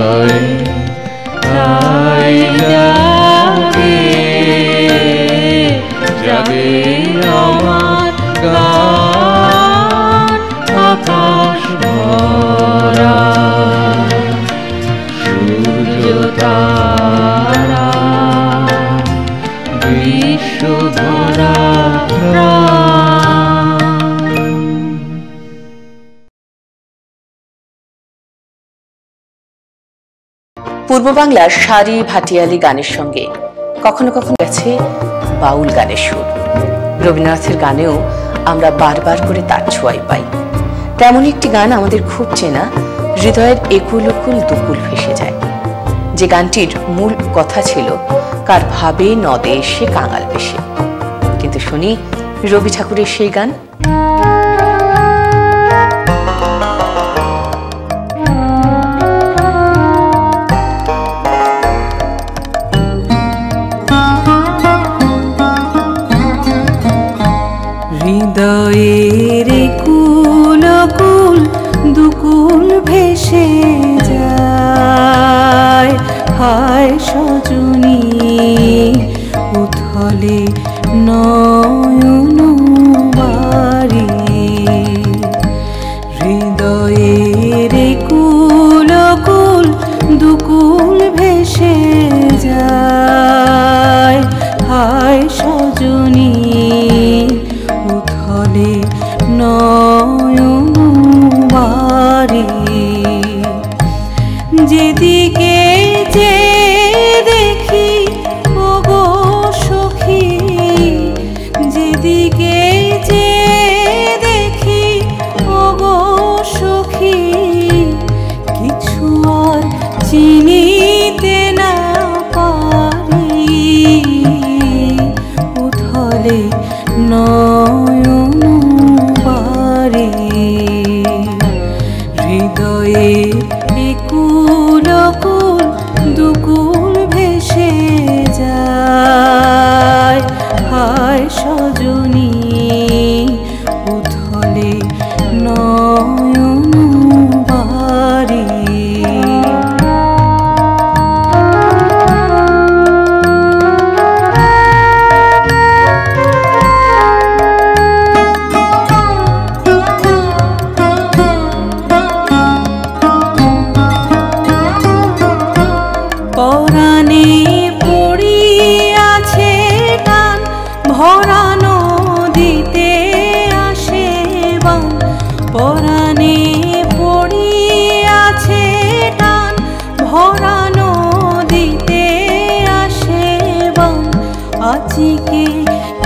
হৃদয় তাই জাগে জাগে আমার গান আকাশ ভরা সূর্য তারা বিশ্ব ভরা পূর্ব বাংলার সারি ভাটিয়ালি গানের সঙ্গে কখনো কখনো গেছে বাউল গানের সুর। রবীন্দ্রনাথের গানেও আমরা বারবার করে তার ছোঁয়াই পাই। তেমন একটি গান আমাদের খুব চেনা, হৃদয়ের একুল উকুল দুকুল ভেসে যায়, যে গানটির মূল কথা ছিল কার ভাবে নদে এসে কাঙাল বেশে। কিন্তু শুনি রবি ঠাকুরের সেই গান। হৃদয়ের কুল কুল দুকুল ভেসে যায়, হায় সজনী উথলে নয়ন বাড়ি। হৃদয়ের কুল কুল দুকুল ভেসে যায়, হায় সজনী উথলে নয়ন বাড়ি। যেদিকে যে দেখি ওগো সখী, যেদিকে যে দেখি ওগো সখী, কিছু আর চিনিতে না পারি। উথলে নয়ন বাড়ি। হৃদয়ে একুল কুল দুকুল ভেসে যায়, হায় সজনী উথলে নয়ন বাড়ি। পরাণে পড়িয়াছে টান ভরা নদীতে আসে বান। পরাণে পড়িয়াছে টান ভরা নদীতে আসে বান। আজকে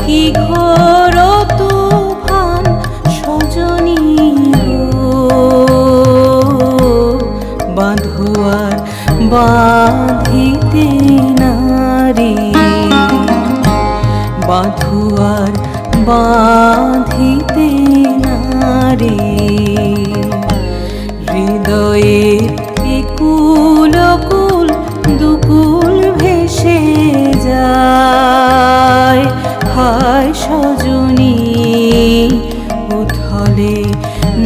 কি ঘোর তুফান সজনী বাঁধোয়ার বাঁধিতে নারী। বাঁধোয়ার বাঁধিতে নারী। হৃদয়ের একুল কুল দুকুল ভেসে যায়, হায় সজনী উথলে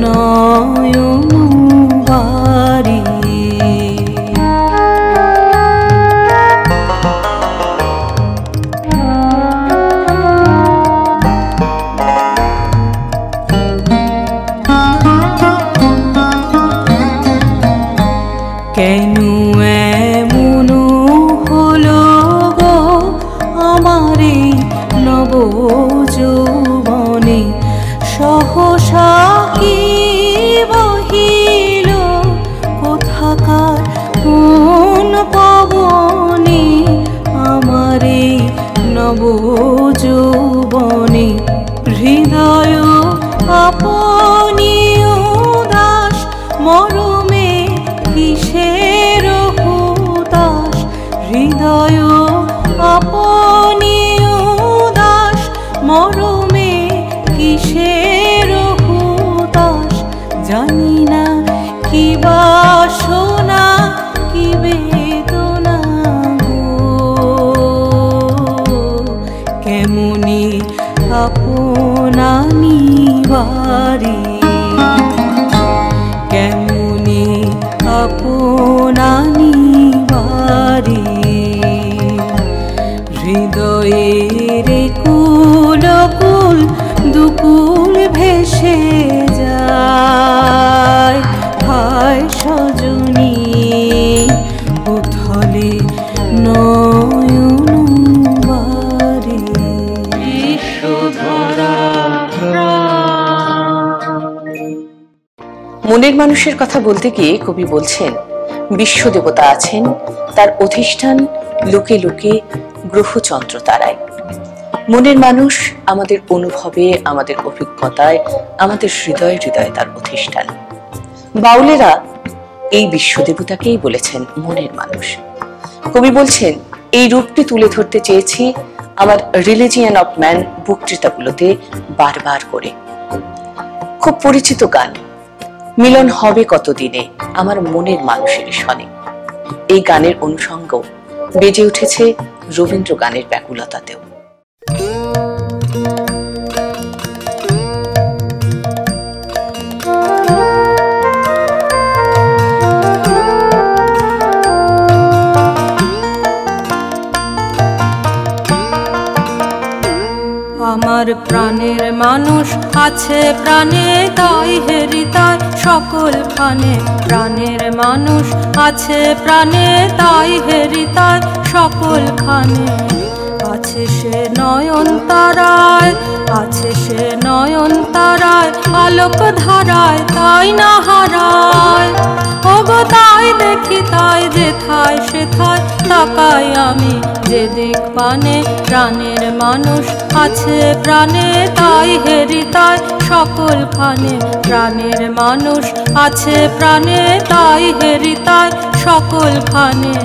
নয়ন বাড়ি। কেন এমন হলো গো আমারে নব যৌবনে, সহসা কি বহিল কোথাকার কোন পবনে। আমারে নব যৌবনে হৃদয় আপনি উদাস, মরমে কিসের হুতাশ। হৃদয় আপনি উদাস, মরমে কিসের হুতাশ। জানি না কি বাসনা কি বেদনা গো, কেমনি আপনা নিবারি। কেমনি আপনা হৃদয়ের কুল কুল দুকুল ভেসে যায়। হায় সজনী উথলে নয়ন বারে। মনের মানুষের কথা বলতে গিয়ে কবি বলছেন, বিশ্ব দেবতা আছেন, তার অধিষ্ঠান লোকে লোকে গ্রহচন্দ্র তারায়। মনের মানুষ আমাদের অনুভবে, আমাদের অভিজ্ঞতায়, আমাদের হৃদয়ে হৃদয়ে তার অধিষ্ঠান। বাউলেরা এই বিশ্ব দেবতাকেই বলেছেন মনের মানুষ। কবি বলছেন, এই রূপটি তুলে ধরতে চেয়েছি আমার রিলিজিয়ন অফ ম্যান বক্তৃতাগুলোতে বারবার করে। খুব পরিচিত গান, মিলন হবে কতদিনে আমার মনের মানুষের সনে। এই গানের অনুষঙ্গ বেজে উঠেছে রবীন্দ্র গানের ব্যাকুলতাতেও। আমার প্রাণের মানুষ আছে প্রাণে, তাই হেরিতায় সকল খানে। প্রাণের মানুষ আছে প্রাণে, তাই হেরিতায় সকল খানে। আছে সে নয়ন তারায়, আছে সে নয়ন তারায়, আলোক ধারায় তাই না হারায়। ওগো তাই দেখি তাই যেথায় সেথায় তাকাই আমি যেদিক পানে। প্রাণের মানুষ আছে প্রাণে, তাই হেরিতায় সকল খানে। প্রাণের মানুষ আছে প্রাণে, তাই হেরিতায় সকল খানে।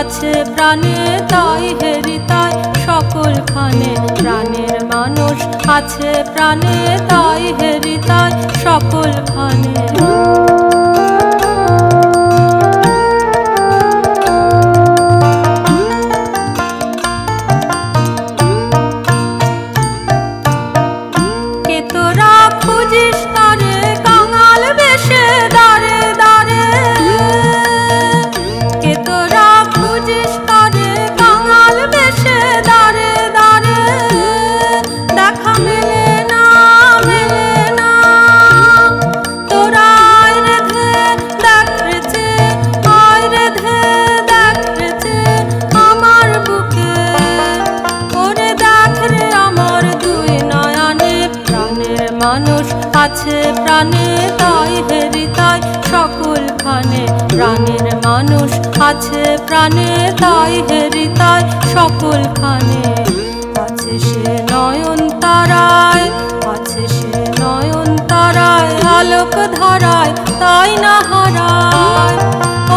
আছে প্রাণে, তাই হেরিতায় সকল খানে। প্রাণের মানুষ আছে প্রাণে, তাই হেরিতায় সকল খানে। আছে প্রাণে, তাই হেরিতায় সকল খানে। প্রাণের মানুষ আছে প্রাণে, তাই হেরিতায় সকল খানে। আছে সে নয়ন তারায়, আছে সে নয়ন তারায়, আলোক ধারায় তাই না হারায়।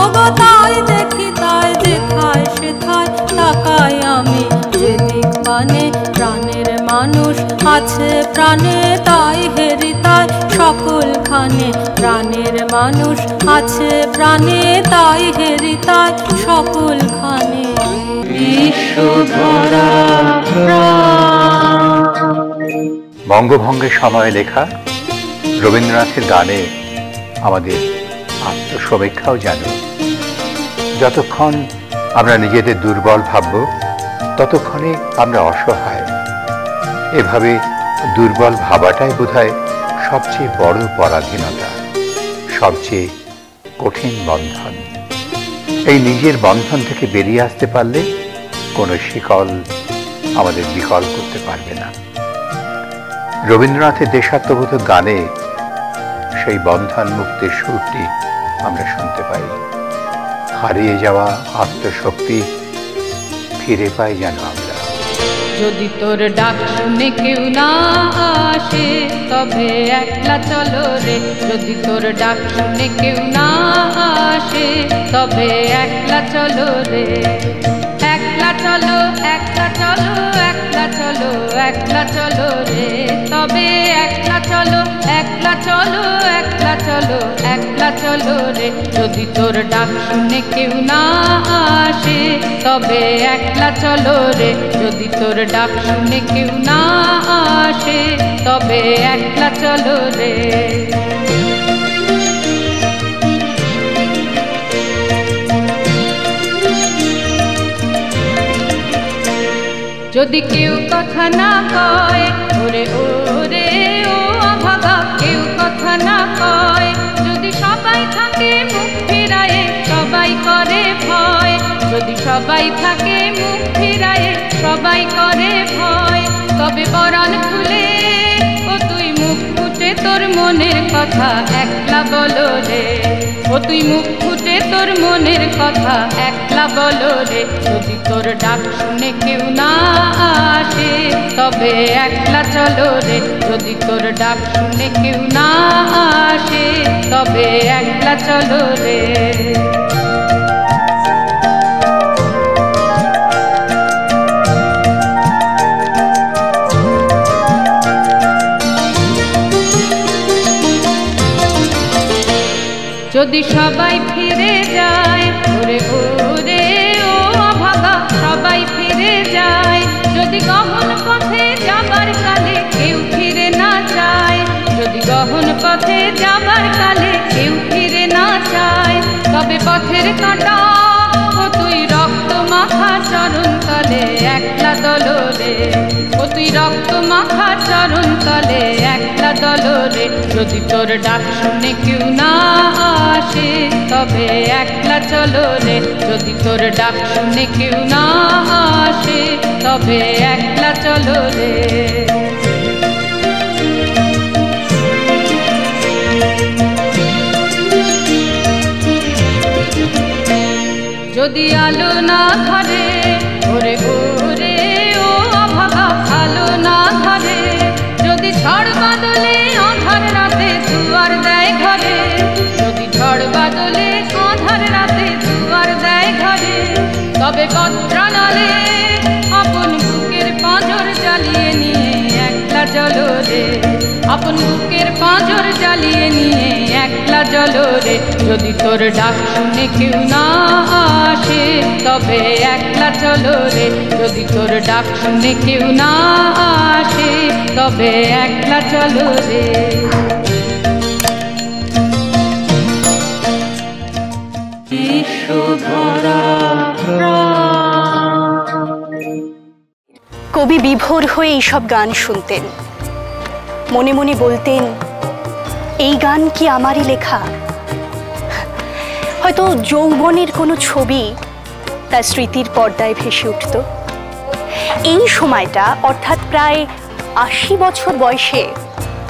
ওগো তাই দেখি তাই যেথায় সেথায় তাকাই আমি যেদিক পানে। প্রাণের মানুষ আছে প্রাণে, তাই হেরিতায় সকল খানে। প্রাণের মানুষ আছে প্রাণে, তাই হেরিতায় সকল খানে। বঙ্গভঙ্গের সময় লেখা রবীন্দ্রনাথের গানে আমাদের আত্মসমীক্ষাও জানো। যতক্ষণ আমরা নিজেদের দুর্বল ভাবব, ততক্ষণে আমরা অসহায়। এভাবে দুর্বল ভাবাটাই বোধহয় সবচেয়ে বড় পরাধীনতা, সবচেয়ে কঠিন বন্ধন। এই নিজের বন্ধন থেকে বেরিয়ে আসতে পারলে কোনো শিকল আমাদের বিকল করতে পারবে না। রবীন্দ্রনাথের দেশাত্মবোধক গানে সেই বন্ধন মুক্তির সুরটি আমরা শুনতে পাই। হারিয়ে যাওয়া আত্মশক্তি ফিরে পাই যেন আমরা। যদি তোর ডাক শুনে কেউ না আসে তবে একলা চলো রে, যদি তোর ডাক শুনে কেউ না আসে তবে একলা চলো রে। একলা চলো, একলা চলো, একলা চলো, একলা চলো রে, তবে একলা চলো, একলা চলো, একলা চলো, একলা চলো রে। যদি তোর ডাক শুনে কেউ না আসে তবে একলা চলো রে, যদি তোর ডাক শুনে কেউ না আসে তবে একলা চলো রে। যদি কেউ কথা না কয় ওরে ওরে ও অভাগা, কেউ কথা না কয়, যদি সবাই থাকে মুখ ফিরায়ে সবাই করে ভয়, যদি সবাই থাকে মুখ ফিরায়ে সবাই করে ভয়, তবে পরাণ খুলে ও তুই মুখ ফুটে তোর মনের কথা একলা বলো রে, ও তুই মুখ ফুটে তোর মনের কথা একলা বলো রে। যদি তোর ডাক শুনে কেউ না আসে তবে একলা চলো রে, যদি তোর ডাক শুনে কেউ না আসে তবে একলা চলো রে। যদি সবাই ফিরে যায় ওরে ওরে ও অভাগা, সবাই ফিরে যায়, যদি গহন পথে যাবার কালে কেউ ফিরে না চায়, যদি গহন পথে যাবার কালে কেউ ফিরে না চায়, তবে পথের কাঁটা ও তুই রক্ত মাখা চরণ তলে একলা দলো রে, ও তুই রক্ত মাখা চরণ তলে একলা দলো রে। যদি তোর ডাক শুনে কেউ না আসে তবে একলা চলো রে, যদি তোর ডাক শুনে কেউ না আসে তবে একলা চলো রে। যদি আলো না ধরে ওরে ওরে ও অভাগা, আলো না ধরে, যদি ঝড় বাদলে আঁধার রাতে দুয়ার দেয় ঘরে, যদি ঝড় বাদলে আঁধার রাতে দুয়ার দেয় ঘরে, তবে পত্রানলে আপন বুকের পাঁজর জ্বালিয়ে নিয়ে একলা চলো রে, আপন বুকের পাঁজর জ্বালিয়ে নিয়ে একলা চলো রে। যদি তোর ডাক শুনে কেউ না আসে তবে একলা চলো রে, যদি তোর ডাক শুনে কেউ না আসে তবে একলা চলো রে। কবি বিভোর হয়ে এইসব গান শুনতেন, মনে মনে বলতেন এই গান কি আমারই লেখা? হয়তো যৌবনের কোনো ছবি তার স্মৃতির পর্দায় ভেসে উঠত। এই সময়টা অর্থাৎ প্রায় ৮০ বছর বয়সে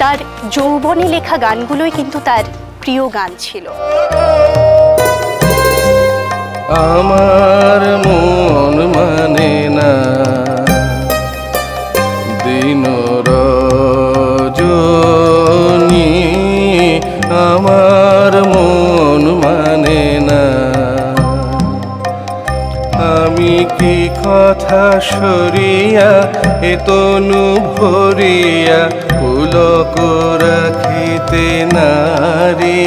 তার যৌবনে লেখা গানগুলোই কিন্তু তার প্রিয় গান ছিল। আমার মন মানে না দিন রজনী, আমার মন মানে না, আমি কি কথা সরিয়া এ তনু ভরিয়া পুলক রাখিতে নারী,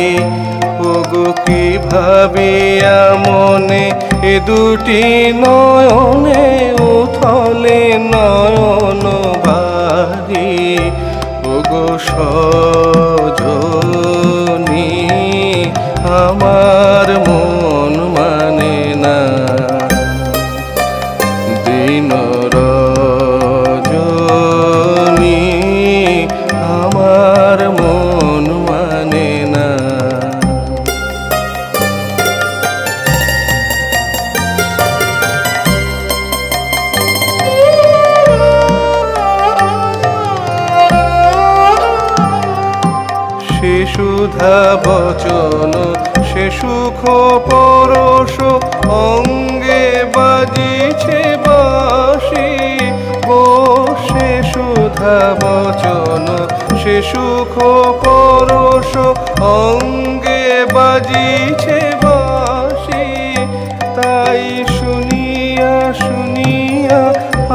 ওগো কি ভাবিয়া মনে এ দুটি নয়নে উথলে নয়ন বাড়ি, ওগো সজনী আমার মন মানে না দিন রজনী, আমার মন মানে না। সে সুধা বচন সে সুখ পরশ অঙ্গে বাজিছে বাঁশি, সুধা বচন সে সুখ পরশ অঙ্গে বাজিছে বাঁশি, তাই শুনিয়া শুনিয়া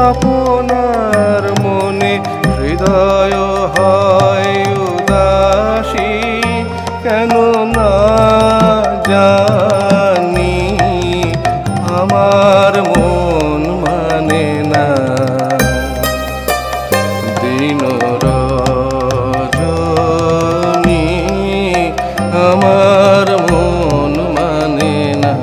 আপনার মনে হৃদয় হয় উদাসী। কেন না জানি আমার মন মানে না, দিন রজনী আমার মন মানে না।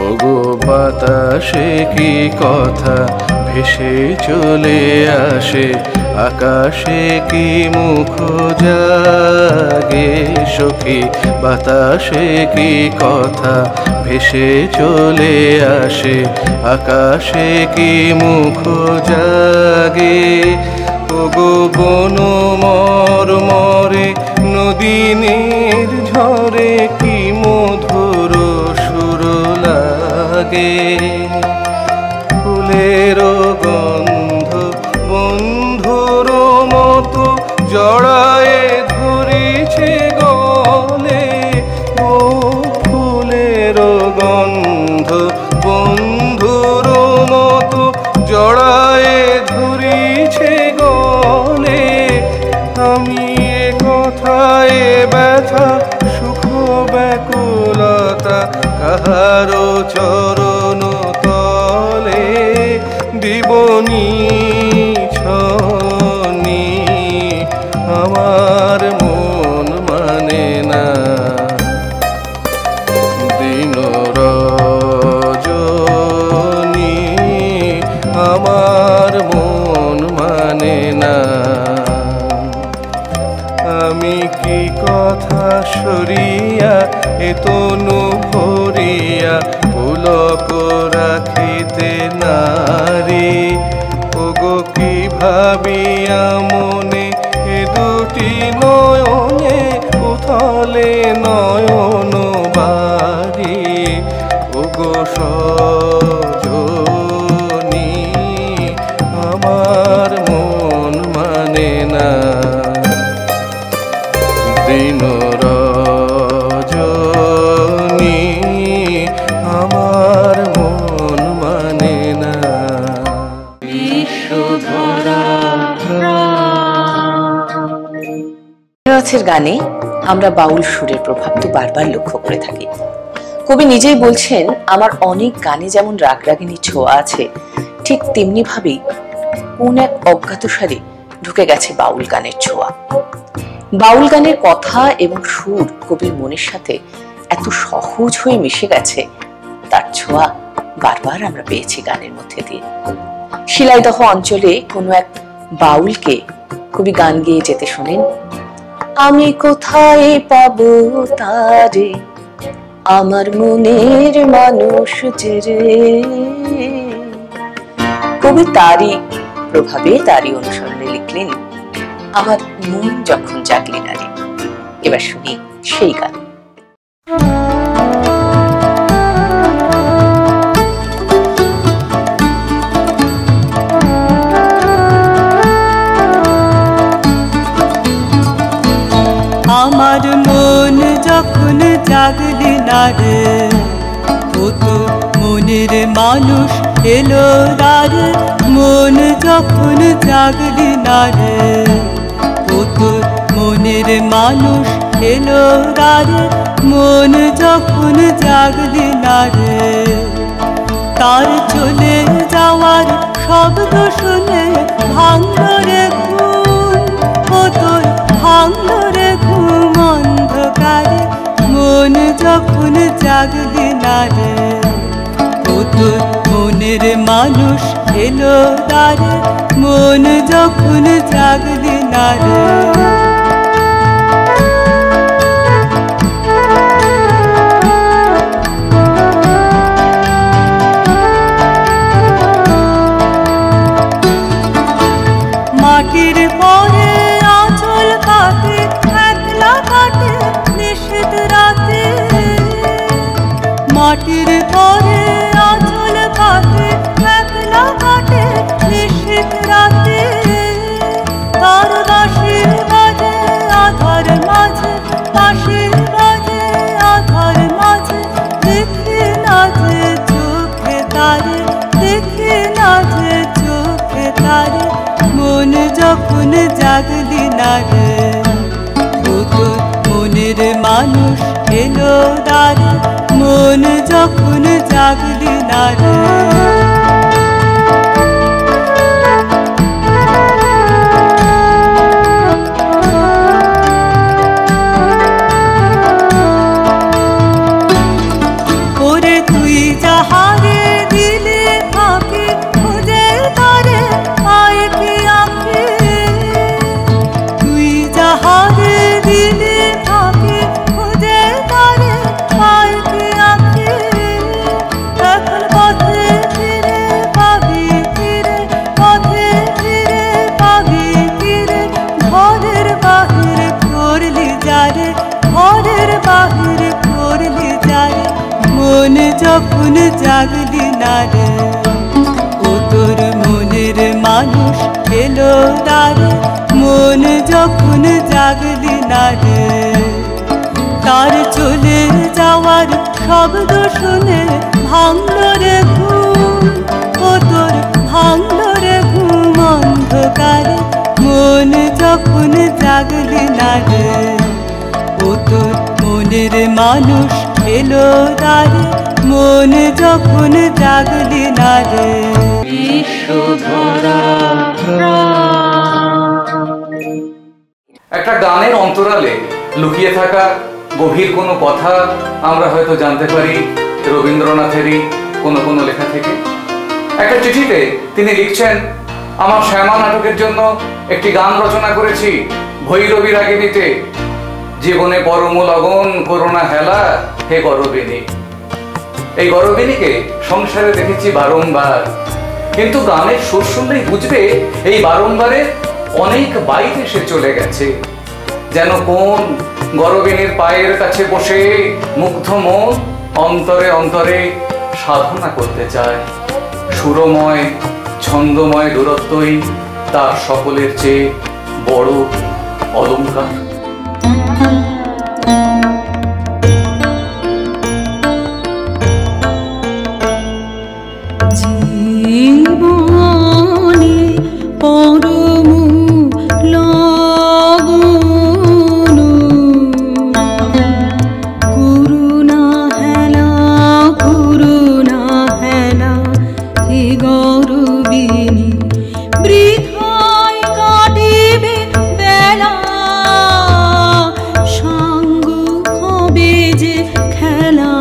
ওগো বাতাসে কি কথা ভেসে চলে আসে, আকাশে কি মুখ জাগে সখী, বাতাসে কি কথা ভেসে চলে আসে, আকাশে কি মুখ জাগে। ওগো বন মরমরে নদীনের ঝরে কি মধুর সুর লাগে, ফুলের গন্ধ বন্ধুর মতো জড়ায়ে ধরিছে গলে, ও ফুলের গন্ধ বন্ধুর মতো জড়ায়ে ধরিছে গলে। আমি এ কথায় ব্যথা সুখ ব্যাকুলতা কাহারো চরণ তলে দিবনি ছনি আমার মন মানে না, দিন রজনী আমার মন মানে না। আমি কি কথা সরিয়া এতনু ভরিয়া পুলক রাখিতে নারী, ওগো কি ভাবিয়া মনে এ দুটি নয়নে উথলে নয়ন বাড়ি, ওগো সজনী আমার মন মানে না, দিন রজনী আমার মন মানে না। রবীন্দ্রনাথের গানে আমরা বাউল সুরের প্রভাব তো বারবার লক্ষ্য করে থাকি। কবি নিজেই বলছেন, আমার অনেক গানে যেমন রাগরাগিনী ছোঁয়া আছে, ঠিক তেমনি ভাবেই কোন এক অজ্ঞাতসারে ঢুকে গেছে বাউল গানের ছোঁয়া। বাউল গানের কথা এবং সুর কবির মনের সাথে এত সহজ হয়ে মিশে গেছে, তার ছোঁয়া বারবার আমরা পেয়েছি গানের মধ্যে দিয়ে। শিলাইদহ অঞ্চলে কোনো এক বাউলকে কবি গান গেয়ে যেতে শোনেন, আমি কোথায় পাবো তারে আমার মনের মানুষ যে রে। কবি তারই প্রভাবে তারই অনুসরণে লিখলেন, আমার মন যখন জাগলি নারে। এবার শুনি সেই গান। আমার মন যখন জাগলি না রে, ও তো মনের মানুষ এলো রে, মন যখন জাগলি না রে, ও তো মনের মানুষ এলো রে, মন যখন জাগলি না রে। তার চলে যাওয়ার শব্দ শুনে ভাঙলো রে ঘুম, ও তোর ভাঙলো রে ঘুম অন্ধকারে, মন যখন জাগলি না রে, ও তোর মনের মানুষ এলো রে, মন যখন জাগলি না রে। মাটির পরে আঁচল কাটে একলা কাটে নিষেধ যখন জাগলি না রে, ও তোর মনের মানুষ এলো দ্বারে, মন যখন জাগলি না রে। ওরে তুই যাহারে দিলে ফাঁকে, খুঁজে তারে পায় কি আঁকে, তুই যাহারে দিলে ফাঁকে, খুঁজে তারে পায় কি আঁকে, এখন পথে ফিরে পাবি ফিরে, পথে ফিরে পাবি ফিরে, ঘরের বাহির করলি যারে, ঘরের বাহির করলি যারে, মন যখন জাগলি না রে, ও তোর মনের মানুষ এলো দ্বারে, মন যখন জাগলি না রে। তার চলে যাওয়ার শব্দ শুনে ভাঙল রে ঘুম, ও তোর ভাঙল রে ঘুম অন্ধকারে, মন যখন জাগলি না রে, ও তোর মনের মানুষ এলো দ্বারে, মন যখন জাগলি না রে। একটা গানের অন্তরালে লুকিয়ে থাকা গভীর কোনো কথা আমরা হয়তো জানতে পারি রবীন্দ্রনাথেরই কোনো কোনো লেখা থেকে। একটা চিঠিতে তিনি লিখছেন, আমার শ্যামা নাটকের জন্য একটি গান রচনা করেছি ভৈরবী রাগিনীতে, জীবনে পরম লগন করোনা হেলা হে গরবিনী। এই গরবিনীকে সংসারে দেখেছি বারংবার, কিন্তু গানের সুর শুনলেই বুঝবে এই বারংবারে অনেক বাইরে সে চলে গেছে, যেন কোন গরবিনীর পায়ের কাছে বসে মুগ্ধ মন অন্তরে অন্তরে সাধনা করতে চায়। সুরময় ছন্দময় দূরত্বই তার সকলের চেয়ে বড় অলংকার। জীবনে পরম লগন করুণা হেলা, করুণা হেলা হে গরবিনী, বৃথায় কাটিবে বেলা, সাঙ্গ হবে যে খেলা,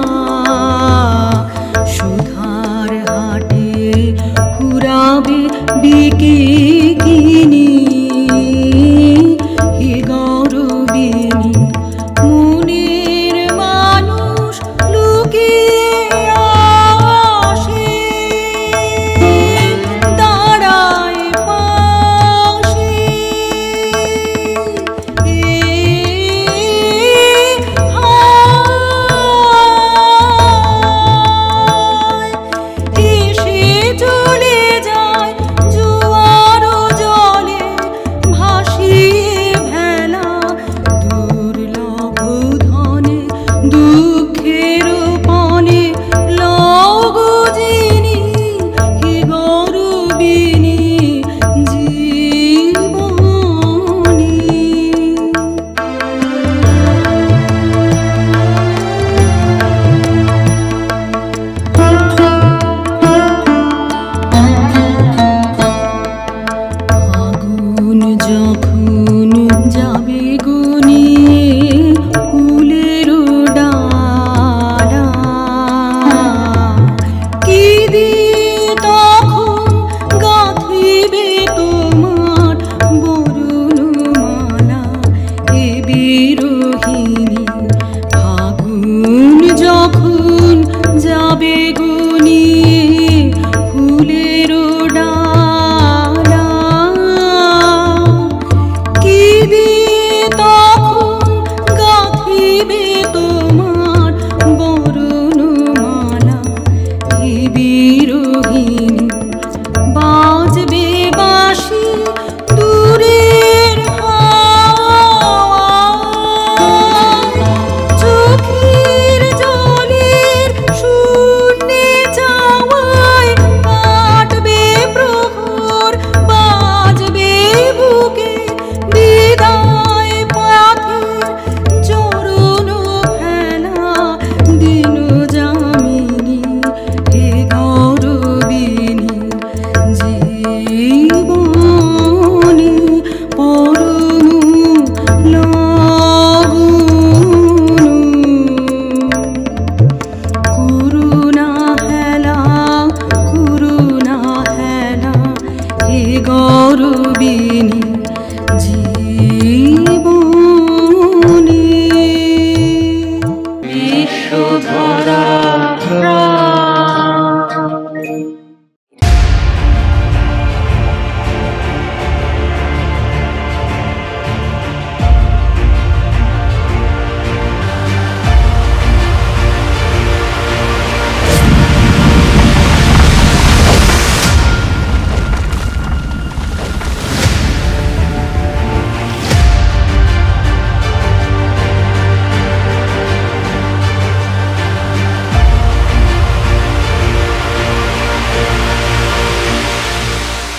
সুধার হাটে ফুরাবে বিকিনি, হে গরবিনী, মনের মানুষ লুকিয়ে আসে, দাঁড়ায় পাশে, এসে চলে যায় জোয়ার জলে, ভাসিয়ে ভেলা, দুর্লভ ধনে দুঃখের পণে লগ যিনি, হে গরবিনী জীবনী। আগুন যখন যাবে